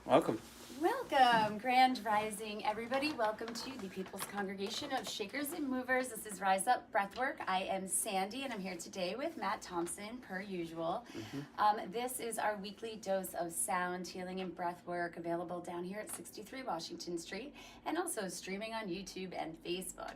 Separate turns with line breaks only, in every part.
Welcome.
Welcome, Grand Rising, everybody. Welcome to the People's Congregation of Shakers and Movers. This is Rise Up Breathwork. I am Sandy, and I'm here today with Matt Thomson, per usual. This is our weekly dose of sound healing and breathwork, available down here at 63 Washington Street, and also streaming on YouTube and Facebook.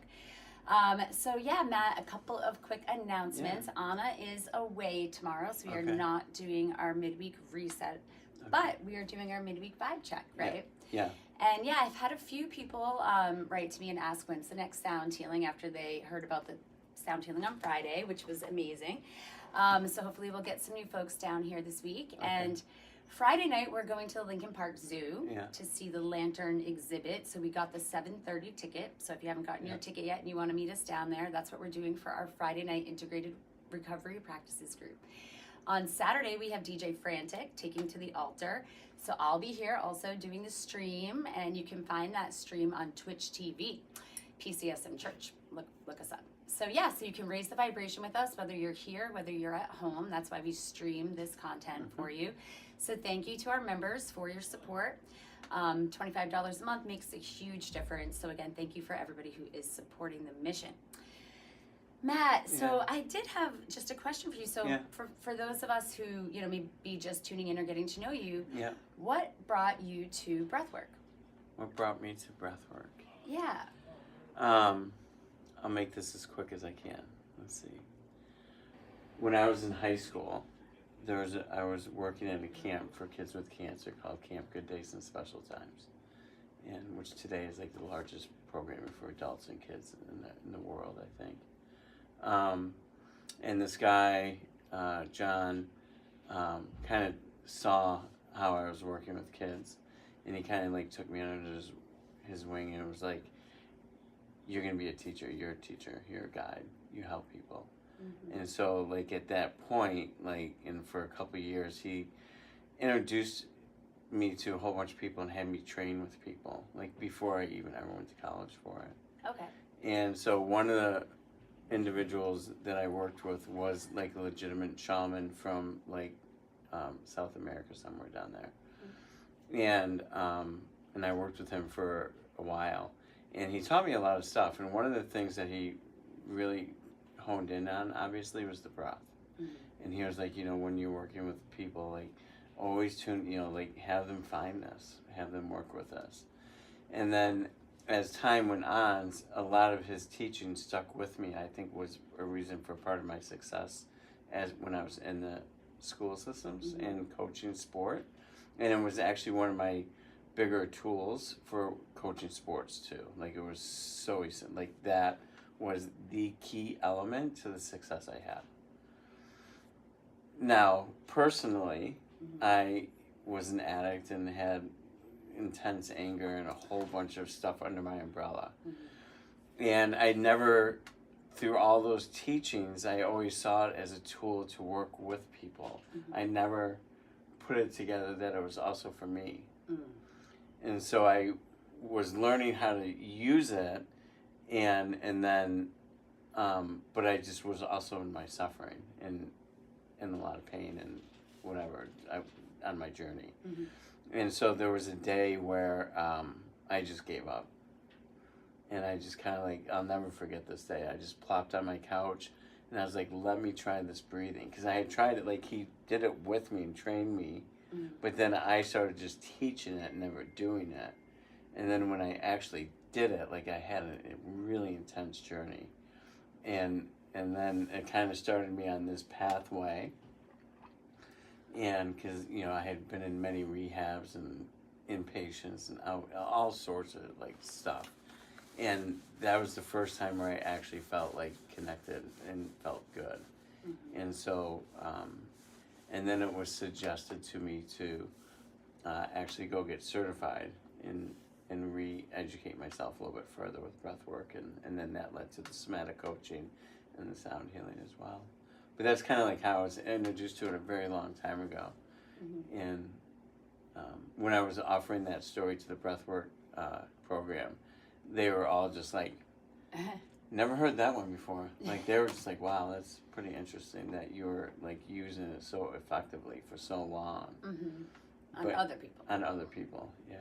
Matt, a couple of quick announcements.
Yeah.
Anna is away tomorrow, so we are
Okay.
not doing our midweek reset. But we are doing our midweek vibe check, right?
Yeah.
And yeah, I've had a few people write to me and ask when's the next sound healing after they heard about the sound healing on Friday, which was amazing. So hopefully we'll get some new folks down here this week.
Okay.
And Friday night, we're going to the Lincoln Park Zoo
Yeah.
to see the lantern exhibit. So we got the 7:30 ticket. So if you haven't gotten your ticket yet and you want to meet us down there, that's what we're doing for our Friday night integrated recovery practices group. On Saturday, we have DJ Frantic taking to the altar. So I'll be here also doing the stream, and you can find that stream on Twitch TV, PCSM Church. Look us up. So you can raise the vibration with us, whether you're here, whether you're at home. That's why we stream this content for you. So thank you to our members for your support. $25 a month makes a huge difference. So again, thank you for everybody who is supporting the mission. Matt, so I did have just a question for you. So for those of us who, may be just tuning in or getting to know you, what brought you to breathwork?
What brought me to breathwork?
Yeah.
I'll make this as quick as I can. Let's see. When I was in high school, I was working at a camp for kids with cancer called Camp Good Days and Special Times, and which today is like the largest programming for adults and kids in the world, I think. And this guy, John, kind of saw how I was working with kids, and he kind of like took me under his wing, and it was like, you're going to be a teacher, you're a teacher, you're a guide, you help people. And so like at that point, and for a couple of years, he introduced me to a whole bunch of people and had me train with people, like before I even ever went to college for it.
Okay.
And so one of the individuals that I worked with was like a legitimate shaman from South America, somewhere down there. And I worked with him for a while, and he taught me a lot of stuff. And one of the things that he really honed in on, obviously, was the breath. And he was like, when you're working with people, always have them find this, have them work with this. And then as time went on, a lot of his teaching stuck with me. I think was a reason for part of my success as when I was in the school systems and coaching sport. And it was actually one of my bigger tools for coaching sports too. It was so easy. That was the key element to the success I had. Now, personally, I was an addict and had intense anger and a whole bunch of stuff under my umbrella. And I never, through all those teachings, I always saw it as a tool to work with people. I never put it together that it was also for me. And so I was learning how to use it, and then but I just was also in my suffering and in a lot of pain and whatever on my journey. And so there was a day where I just gave up. And I just kind of I'll never forget this day. I just plopped on my couch and I was like, let me try this breathing. Because I had tried it, he did it with me and trained me. But then I started just teaching it and never doing it. And then when I actually did it, I had a really intense journey. And then it kind of started me on this pathway. And because, I had been in many rehabs and inpatients and all sorts of stuff. And that was the first time where I actually felt connected and felt good. And so, and then it was suggested to me to actually go get certified and re-educate myself a little bit further with breathwork. And then that led to the somatic coaching and the sound healing as well. But that's kind of how I was introduced to it a very long time ago. And when I was offering that story to the Breathwork program, they were all just never heard that one before. They were just wow, that's pretty interesting that you were using it so effectively for so long.
On other people.
On other people, yeah.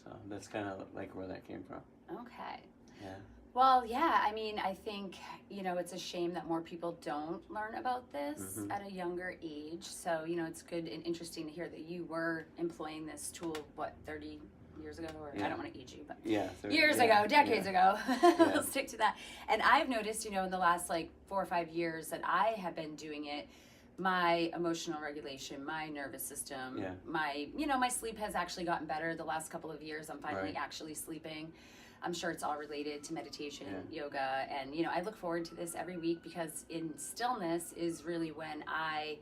So that's kind of like where that came from.
Okay.
Yeah.
Well, yeah, I mean, I think, it's a shame that more people don't learn about this at a younger age. So, it's good and interesting to hear that you were employing this tool, 30 years ago? Or I don't want to age you, but years ago, decades ago. Let's stick to that. And I've noticed, in the last 4 or 5 years that I have been doing it, my emotional regulation, my nervous system, my sleep has actually gotten better the last couple of years. I'm finally actually sleeping. I'm sure it's all related to meditation, yoga, and I look forward to this every week because in stillness is really when I,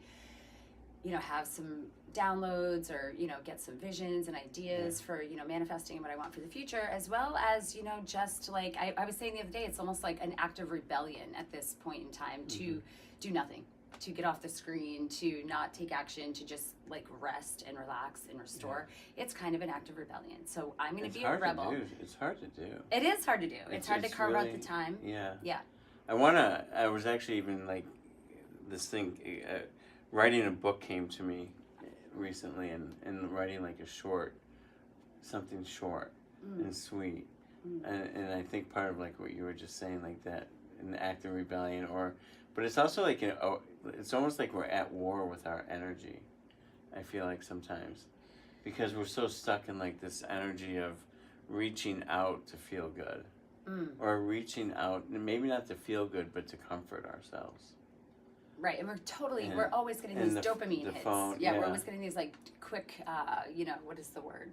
have some downloads or get some visions and ideas for manifesting what I want for the future, as well as just like I was saying the other day, it's almost like an act of rebellion at this point in time to do nothing, to get off the screen, to not take action, to just rest and relax and restore. It's kind of an act of rebellion. So I'm going to be a rebel.
It's hard to do.
It is hard to do. It's hard to carve out the time.
Yeah.
Yeah.
I was actually even this thing, writing a book came to me recently and writing something short and sweet. And I think part of what you were just saying, that an act of rebellion but it's also it's almost like we're at war with our energy. I feel like sometimes, because we're so stuck in this energy of reaching out to feel good, or reaching out, maybe not to feel good, but to comfort ourselves.
Right, and we're always getting these dopamine hits.
Phone,
we're always getting these quick, what is the word?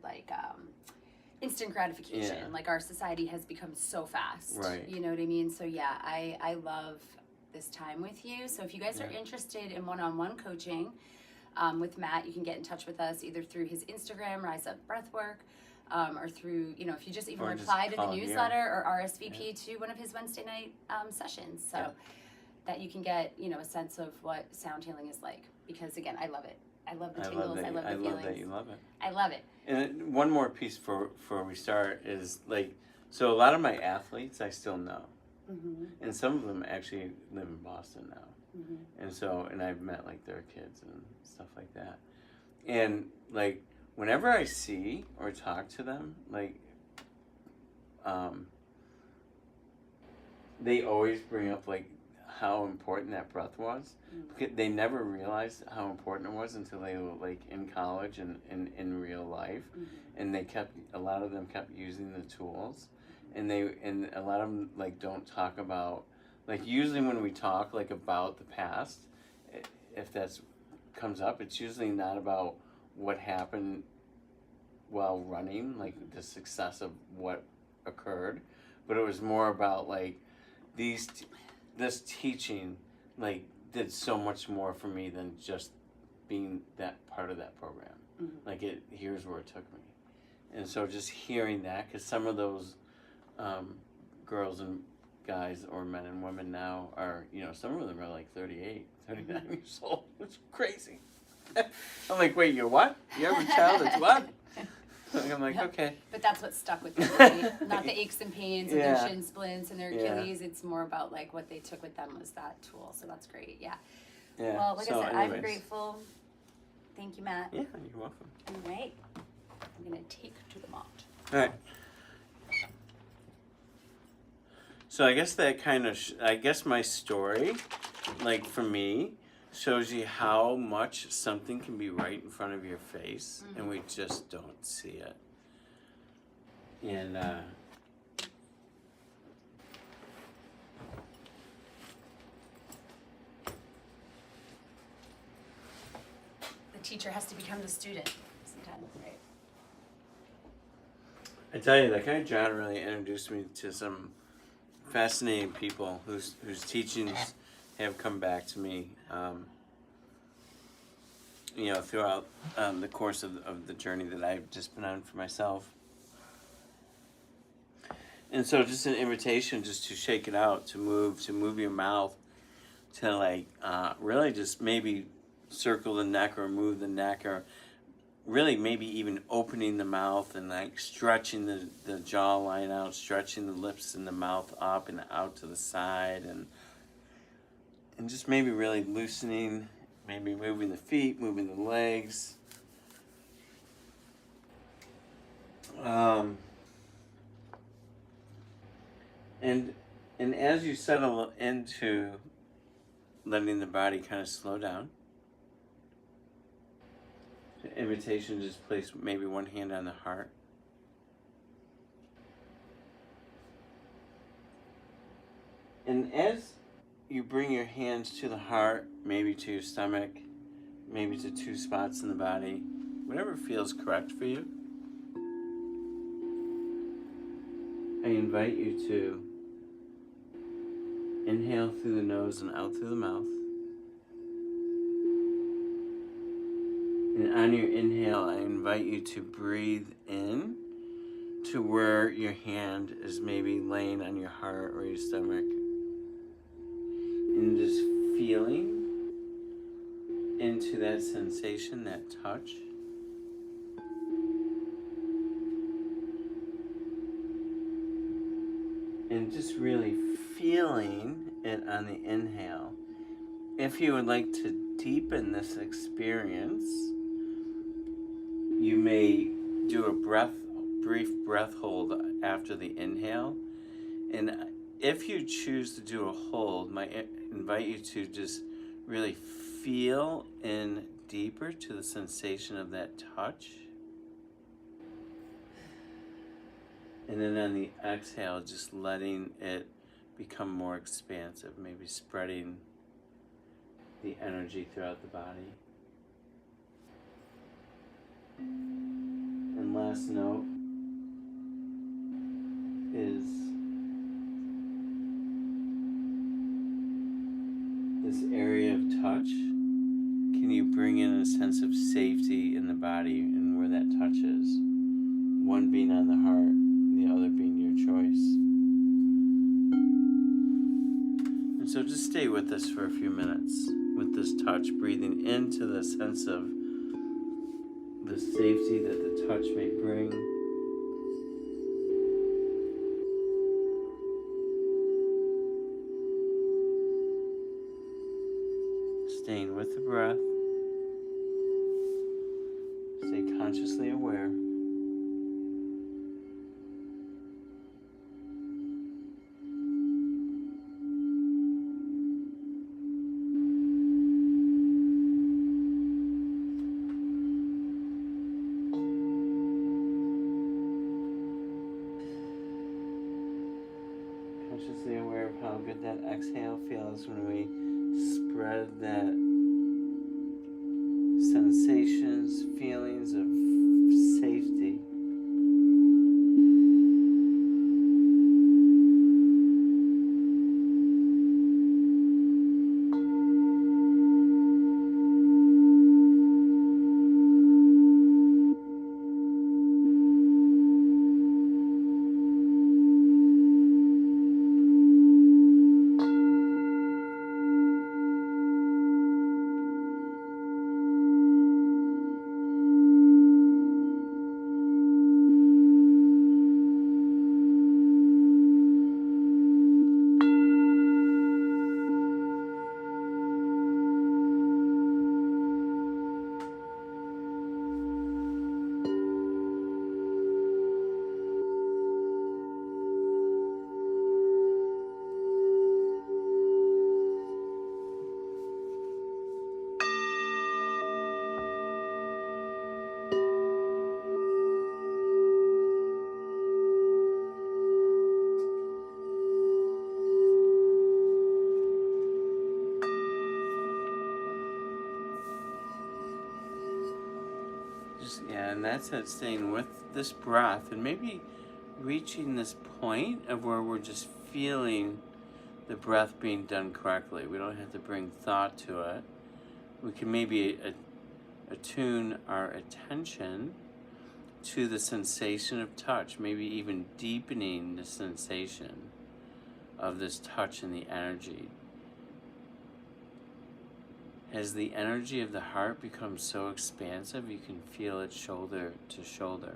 Instant gratification. Our society has become so fast.
Right.
You know what I mean? So yeah, I love this time with you. So if you guys are interested in one-on-one coaching with Matt, you can get in touch with us either through his Instagram, Rise Up Breathwork, or through, if you just even reply to the newsletter or RSVP to one of his Wednesday night sessions. So that you can get, a sense of what sound healing is like. Because again, I love it. I love the tingles. I love the feelings. I love that you love it. I love it.
And one more piece before we start is so a lot of my athletes I still know. And some of them actually live in Boston now. And I've met their kids and stuff like that. And whenever I see or talk to them, they always bring up how important that breath was. They never realized how important it was until they were in college and in real life. And a lot of them kept using the tools. And a lot of them don't talk about usually when we talk about the past, if that's comes up, it's usually not about what happened while running, the success of what occurred, but it was more about this teaching did so much more for me than just being that part of that program. Here's where it took me. And so just hearing that, because some of those girls and guys or men and women now are, some of them are 38, 39 years old. It's crazy. I'm wait, you're what? You have a child that's what? I'm okay.
But that's what stuck with them, right? Not the aches and pains and their shin splints and their Achilles. It's more about what they took with them was that tool. So that's great. Yeah. Well, I said, I'm grateful. Thank you, Matt.
Yeah, you're welcome.
All right. I'm going to take to the mat.
All right. So I guess that kind of, my story, for me, shows you how much something can be right in front of your face, and we just don't see it. And
the teacher has to become the student sometimes, right?
I tell you, that guy John really introduced me to some fascinating people whose teachings have come back to me, throughout the course of the journey that I've just been on for myself. And so just an invitation just to shake it out, to move your mouth, to really just maybe circle the neck or move the neck, or really maybe even opening the mouth and stretching the jawline out, stretching the lips and the mouth up and out to the side, and just maybe really loosening, maybe moving the feet, moving the legs, Um, and as you settle into letting the body kind of slow down, the invitation, just place maybe one hand on the heart. And as you bring your hands to the heart, maybe to your stomach, maybe to two spots in the body, whatever feels correct for you, I invite you to inhale through the nose and out through the mouth. And on your inhale, I invite you to breathe in to where your hand is maybe laying on your heart or your stomach. And just feeling into that sensation, that touch. And just really feeling it on the inhale. If you would like to deepen this experience, you may do a brief breath hold after the inhale. And if you choose to do a hold, I invite you to just really feel in deeper to the sensation of that touch. And then on the exhale, just letting it become more expansive, maybe spreading the energy throughout the body. And last note is this area of touch. Can you bring in a sense of safety in the body and where that touch is? One being on the heart, the other being your choice. And so just stay with us for a few minutes with this touch, breathing into the sense of the safety that the touch may bring. Staying with the breath. Stay consciously aware. Consciously aware of how good that exhale feels when we spread that sensations, feelings of safety. And that's it, staying with this breath and maybe reaching this point of where we're just feeling the breath being done correctly. We don't have to bring thought to it. We can maybe attune our attention to the sensation of touch, maybe even deepening the sensation of this touch and the energy. Has the energy of the heart become so expansive you can feel it shoulder to shoulder?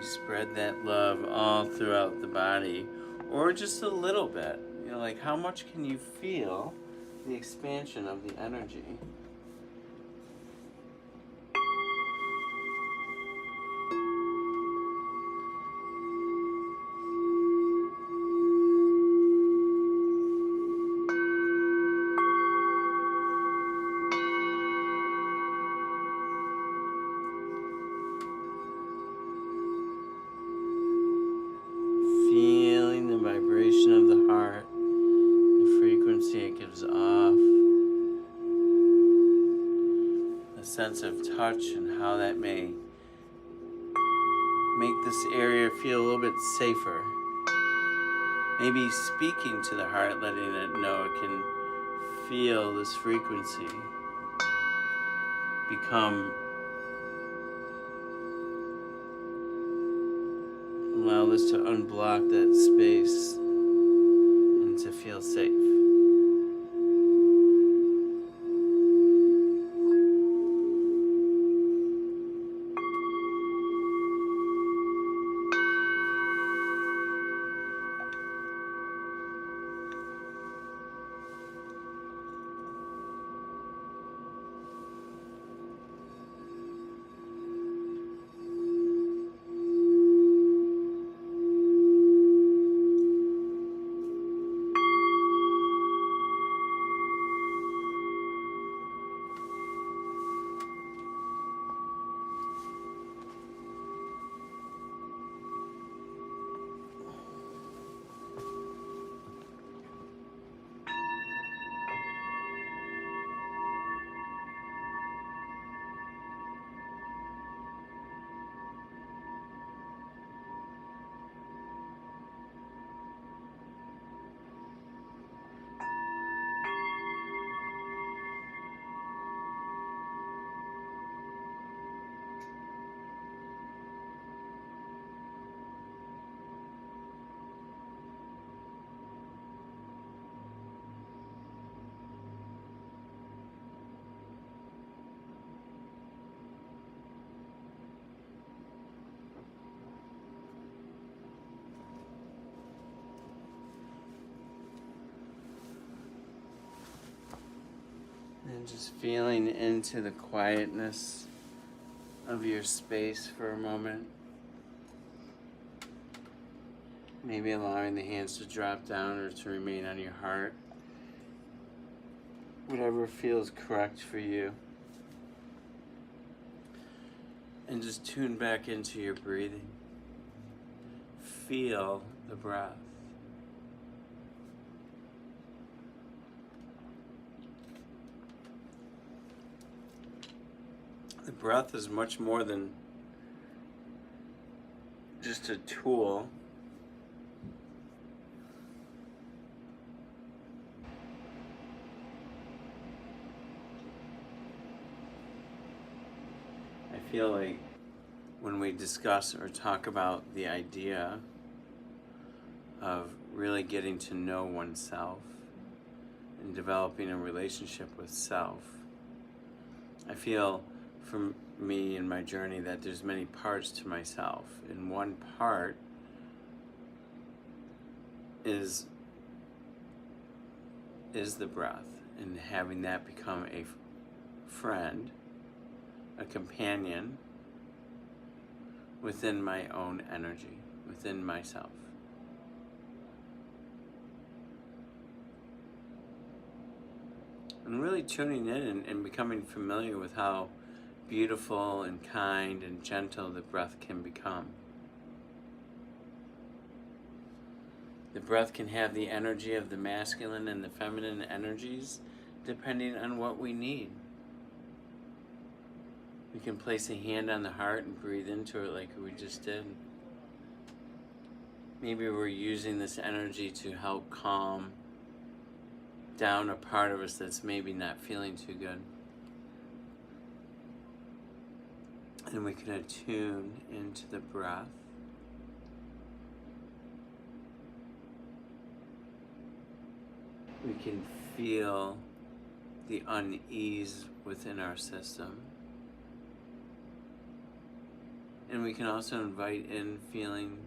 You spread that love all throughout the body, or just a little bit. You know, like how much can you feel the expansion of the energy? Feeling the vibration of the heart, the frequency it gives off, the sense of touch and how that may make this area feel a little bit safer. Maybe speaking to the heart, letting it know it can feel this frequency become, allow this to unblock that space and to feel safe. And just feeling into the quietness of your space for a moment. Maybe allowing the hands to drop down or to remain on your heart. Whatever feels correct for you. And just tune back into your breathing. Feel the breath. The breath is much more than just a tool. I feel like when we discuss or talk about the idea of really getting to know oneself and developing a relationship with self, I feel for me in my journey that there's many parts to myself, and one part is the breath, and having that become a friend, a companion within my own energy, within myself. And really tuning in and becoming familiar with how beautiful and kind and gentle the breath can become. The breath can have the energy of the masculine and the feminine energies depending on what we need. We can place a hand on the heart and breathe into it like we just did. Maybe we're using this energy to help calm down a part of us that's maybe not feeling too good. And we can attune into the breath. We can feel the unease within our system. And we can also invite in feeling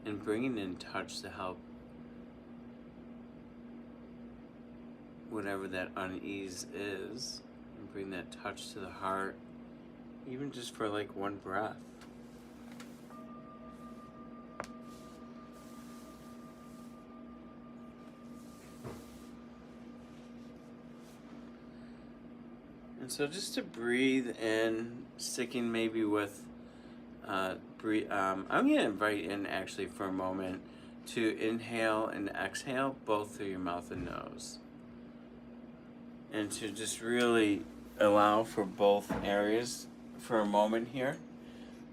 and bringing in touch to help whatever that unease is, and bring that touch to the heart, even just for like one breath. And so just to breathe in, sticking maybe with I'm going to invite in actually for a moment to inhale and exhale both through your mouth and nose. And to just really allow for both areas for a moment here.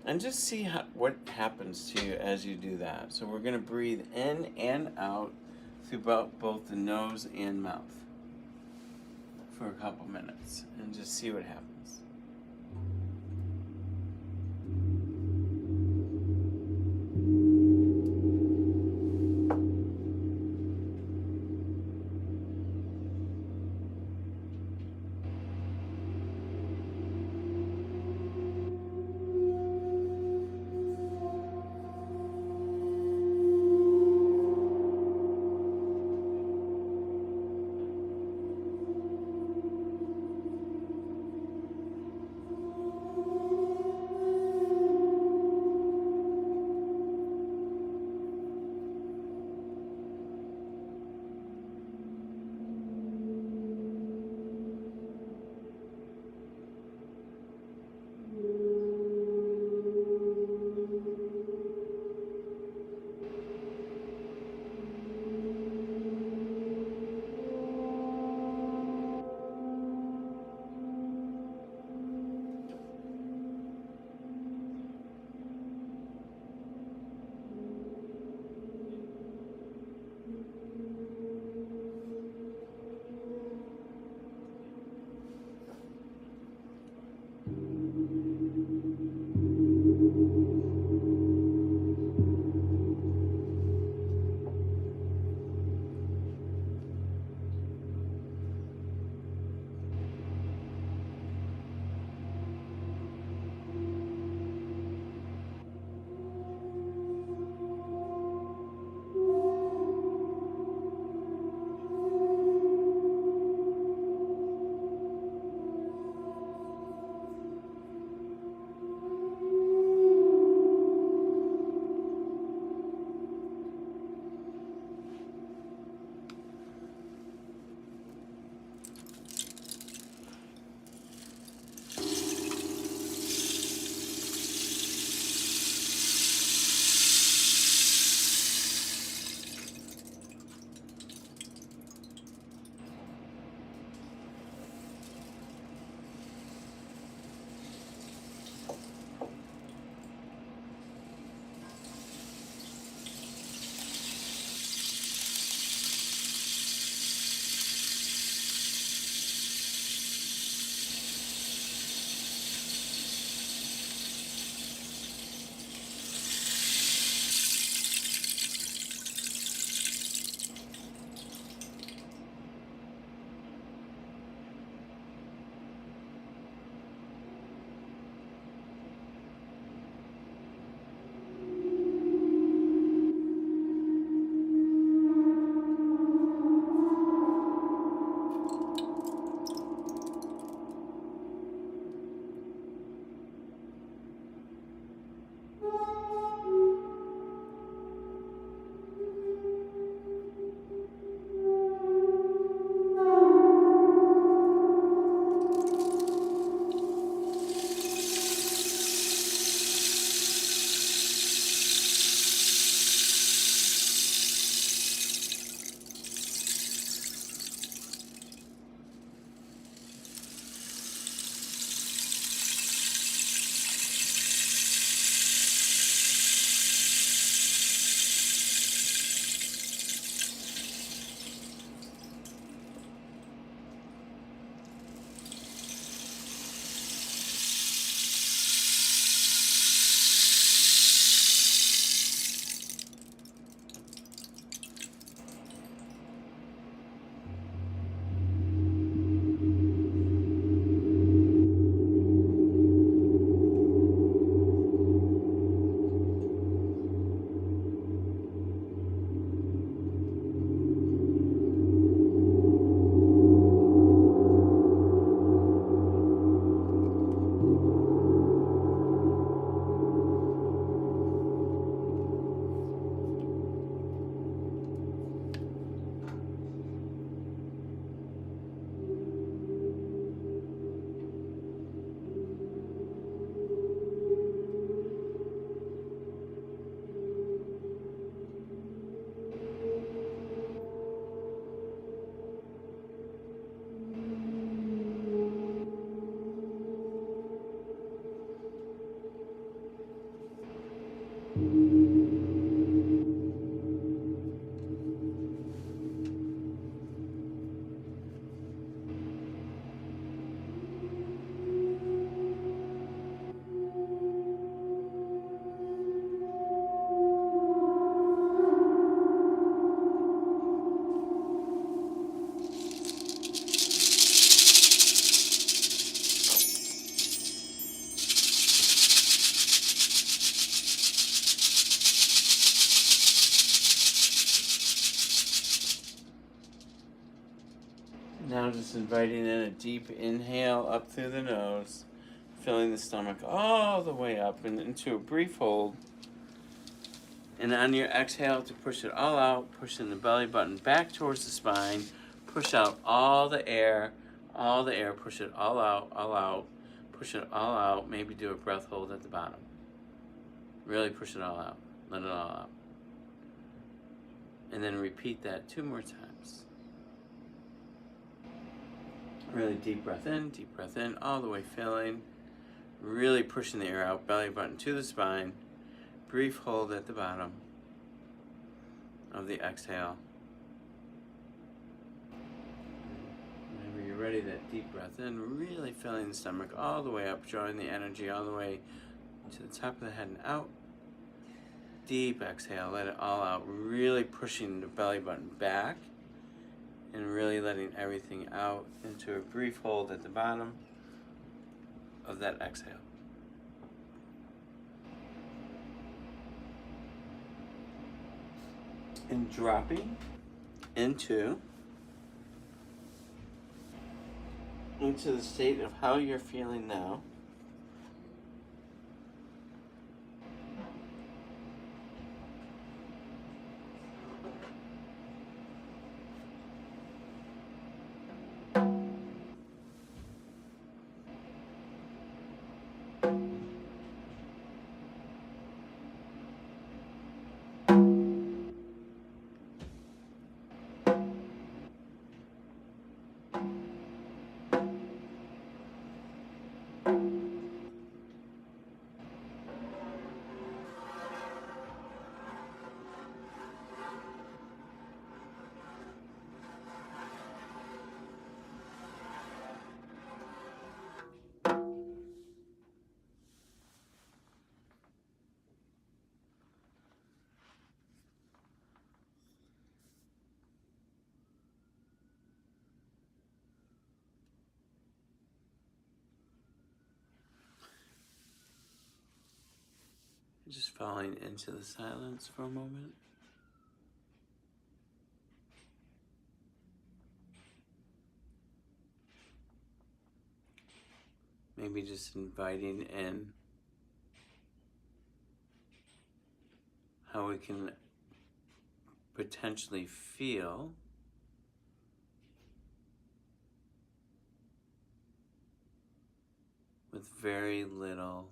And just see what happens to you as you do that. So we're going to breathe in and out through both the nose and mouth for a couple minutes. And just see what happens. Just inviting in a deep inhale up through the nose, filling the stomach all the way up and into a brief hold. And on your exhale to push it all out, pushing the belly button back towards the spine, push out all the air, push it all out, push it all out, maybe do a breath hold at the bottom. Really push it all out, let it all out. And then repeat that 2 more times. Really deep breath in, all the way filling. Really pushing the air out, belly button to the spine. Brief hold at the bottom of the exhale. Whenever you're ready, that deep breath in, really filling the stomach all the way up, drawing the energy all the way to the top of the head and out. Deep exhale, let it all out, really pushing the belly button back and really letting everything out into a brief hold at the bottom of that exhale. And dropping into the state of how you're feeling now. Just falling into the silence for a moment. Maybe just inviting in how we can potentially feel with very little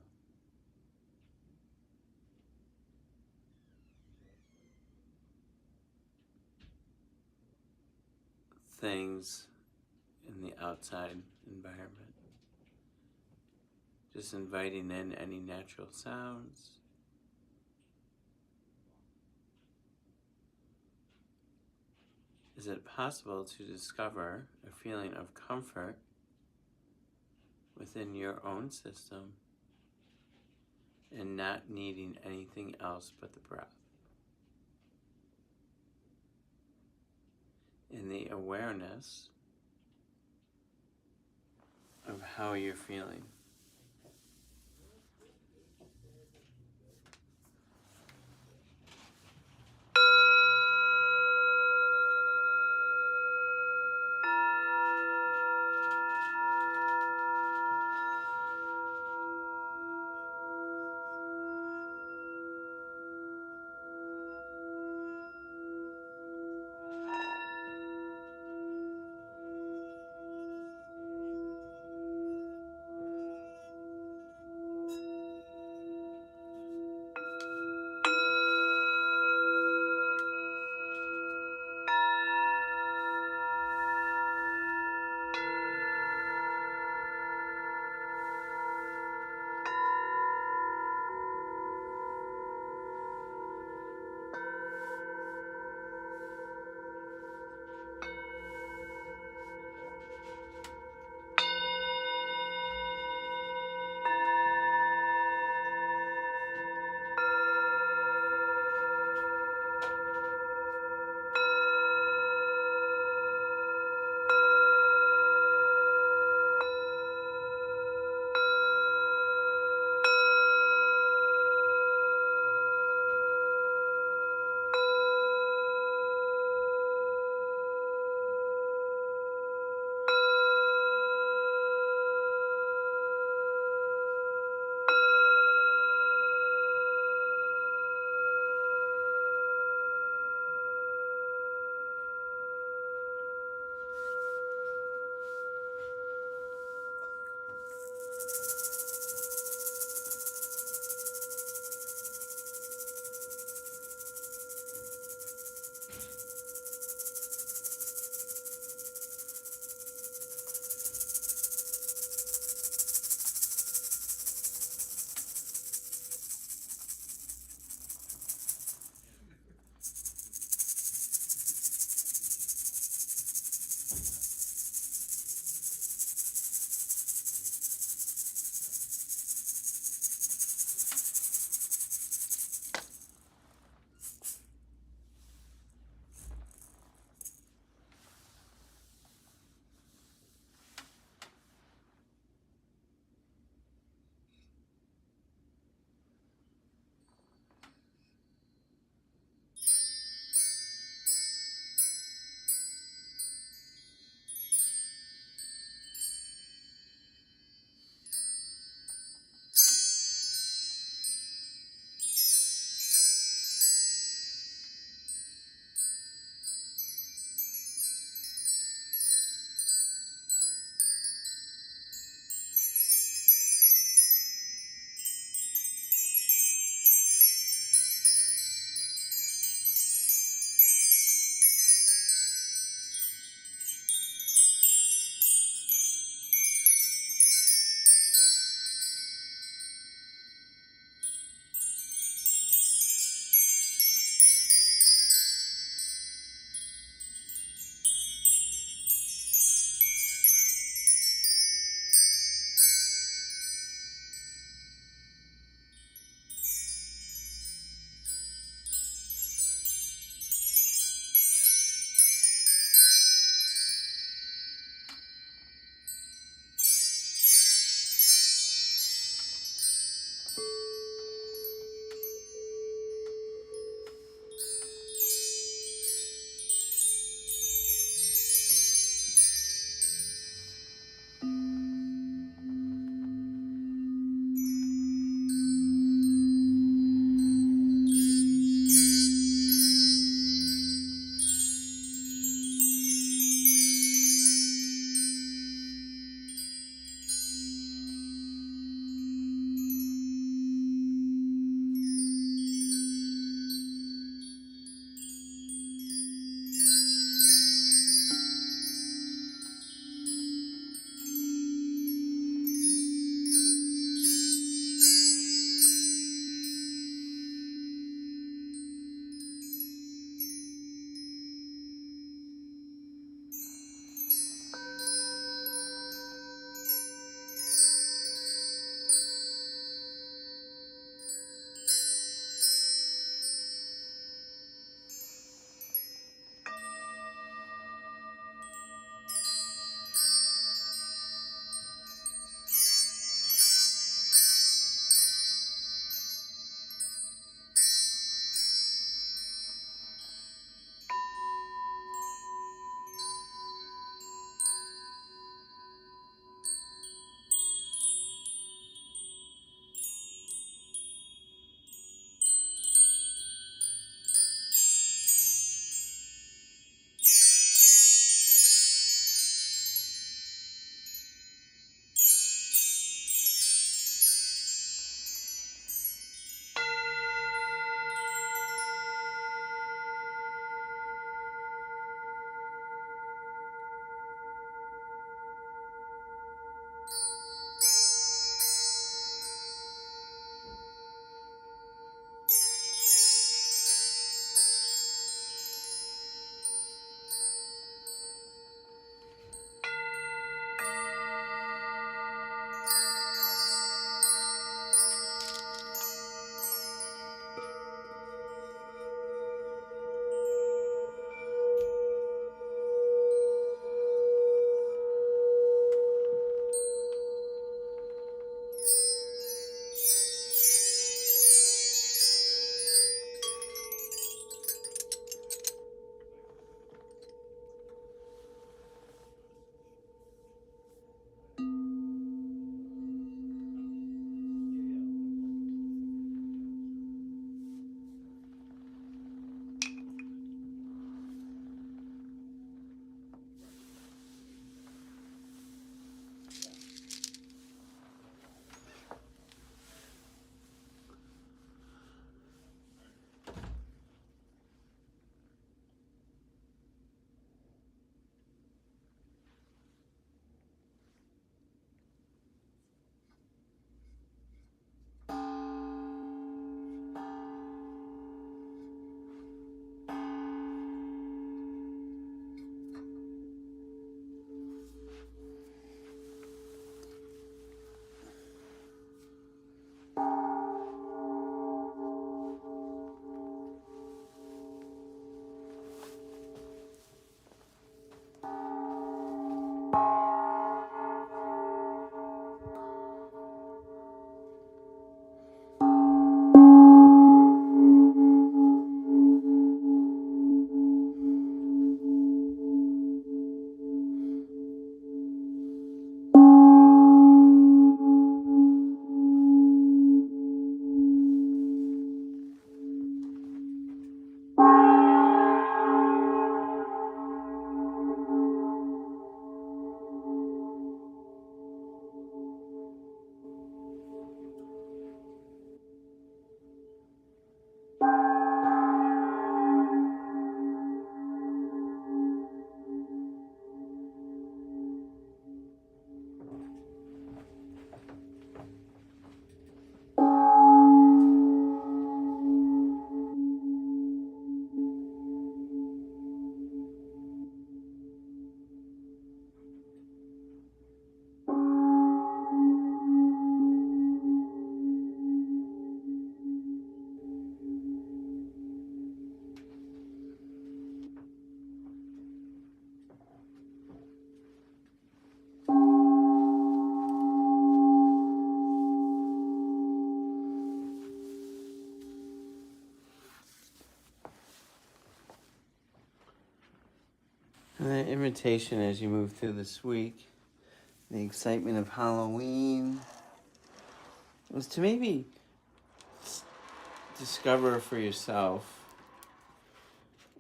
things in the outside environment. Just inviting in any natural sounds. Is it possible to discover a feeling of comfort within your own system and not needing anything else but the breath? In the awareness of how you're feeling. invitation as you move through this week, the excitement of Halloween, was to maybe discover for yourself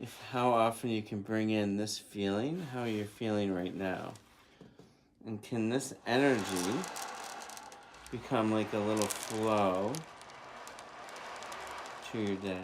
if how often you can bring in this feeling, how you're feeling right now. And can this energy become like a little flow to your day?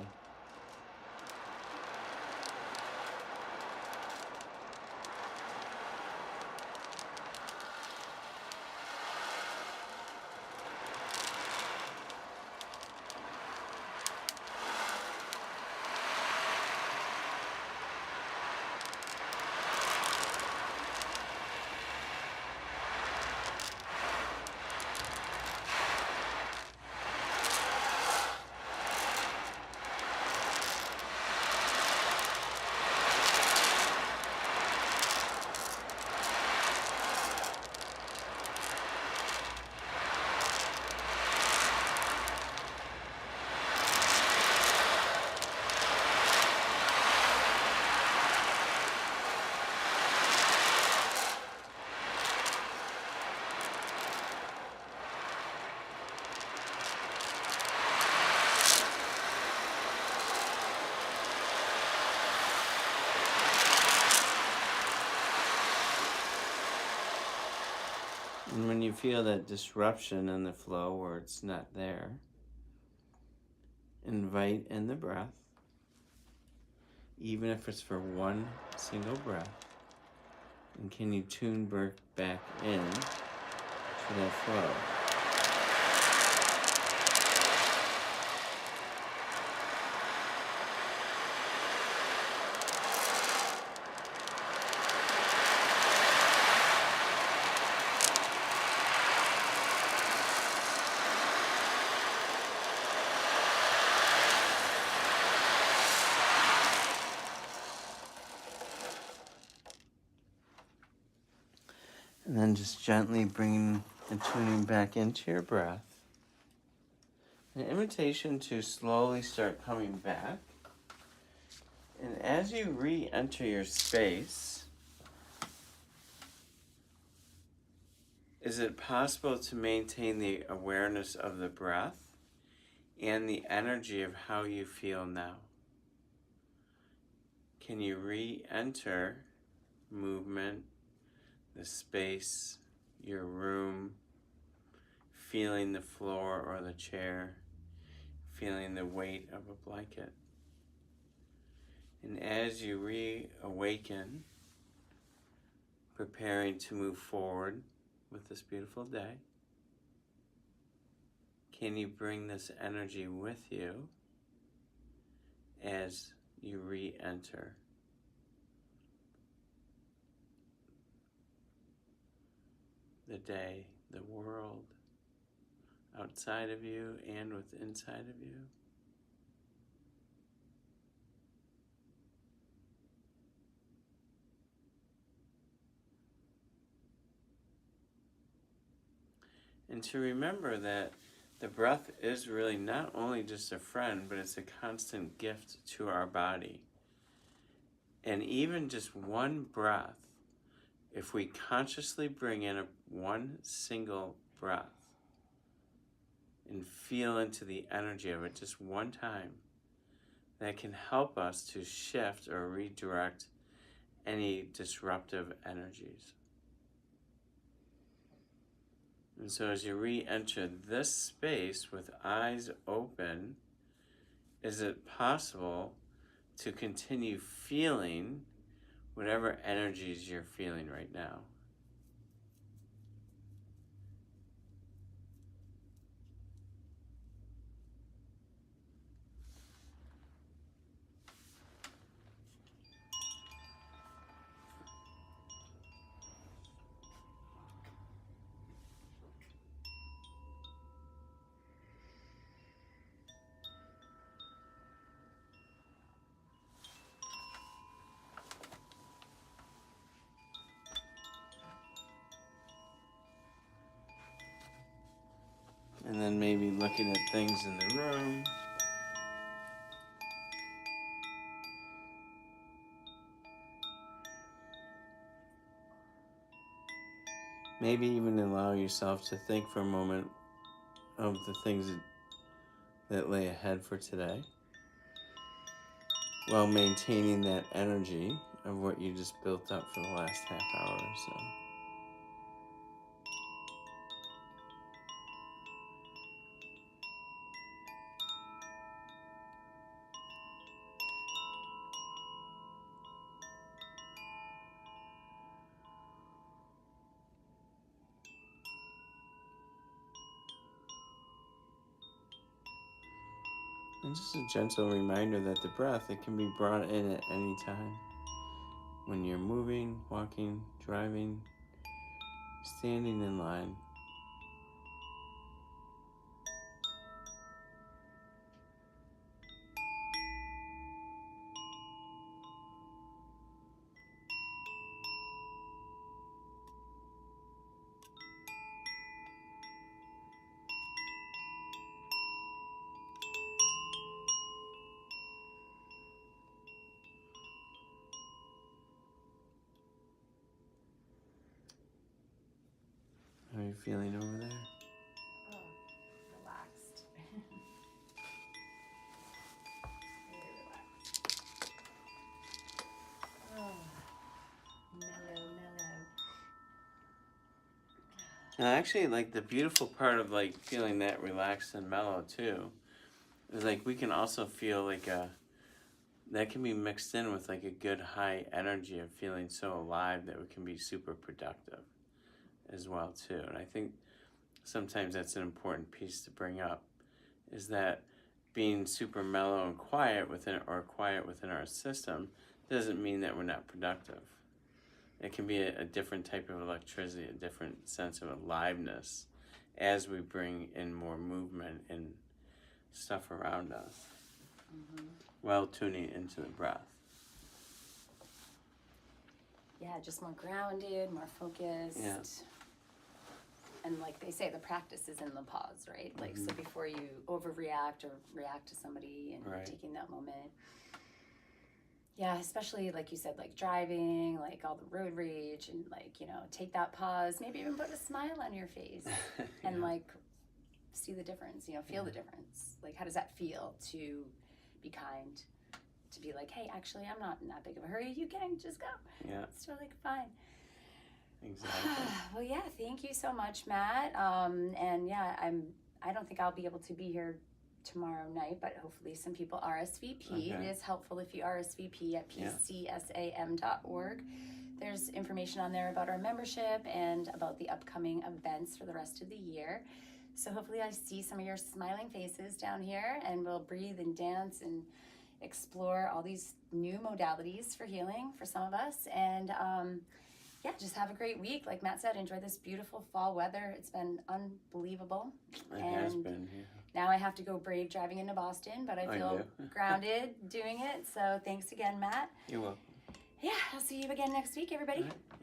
And when you feel that disruption in the flow where it's not there, invite in the breath, even if it's for one single breath. And can you tune back in to that flow? And then just gently bringing and tuning back into your breath. An invitation to slowly start coming back. And as you re-enter your space, is it possible to maintain the awareness of the breath and the energy of how you feel now? Can you re-enter movement, the space, your room, feeling the floor or the chair, feeling the weight of a blanket? And as you reawaken, preparing to move forward with this beautiful day, can you bring this energy with you as you re-enter the day, the world, outside of you and with inside of you? And to remember that the breath is really not only just a friend, but it's a constant gift to our body. And even just one breath, if we consciously bring in one single breath and feel into the energy of it just one time, that can help us to shift or redirect any disruptive energies. And so as you re-enter this space with eyes open, is it possible to continue feeling whatever energies you're feeling right now? And then maybe looking at things in the room. Maybe even allow yourself to think for a moment of the things that lay ahead for today, while maintaining that energy of what you just built up for the last half hour or so. And just a gentle reminder that the breath, it can be brought in at any time. When you're moving, walking, driving, standing in line. How are you feeling over there?
Oh, relaxed. Very relaxed. Oh, mellow.
And actually, like, the beautiful part of, like, feeling that relaxed and mellow, too, is, like, we can also feel, like, that can be mixed in with, like, a good high energy of feeling so alive that we can be super productive as well, too. And I think sometimes that's an important piece to bring up, is that being super mellow and quiet within our system doesn't mean that we're not productive. It can be a different type of electricity, a different sense of aliveness as we bring in more movement and stuff around us, while tuning into the breath.
Yeah, just more grounded, more focused.
Yeah.
And like they say, the practice is in the pause, right? Like, so before you overreact or react to somebody and
Right.
taking that moment. Yeah, especially like you said, like driving, like all the road rage, and like, you know, take that pause, maybe even put a smile on your face and like see the difference, you know, feel the difference. Like, how does that feel to be kind, to be like, hey, actually, I'm not in that big of a hurry. You can just go.
Yeah,
It's totally fine.
exactly.
Well, yeah, thank you so much, Matt. And yeah, I don't think I'll be able to be here tomorrow night, but hopefully some people RSVP.
Okay.
It is helpful if you RSVP at pcsam.org. There's information on there about our membership and about the upcoming events for the rest of the year. So hopefully I see some of your smiling faces down here, and we'll breathe and dance and explore all these new modalities for healing for some of us. And yeah, just have a great week. Like Matt said, enjoy this beautiful fall weather. It's been unbelievable.
It has been, yeah.
Now I have to go brave driving into Boston, but I feel grounded doing it. So thanks again, Matt.
You're welcome.
Yeah, I'll see you again next week, everybody.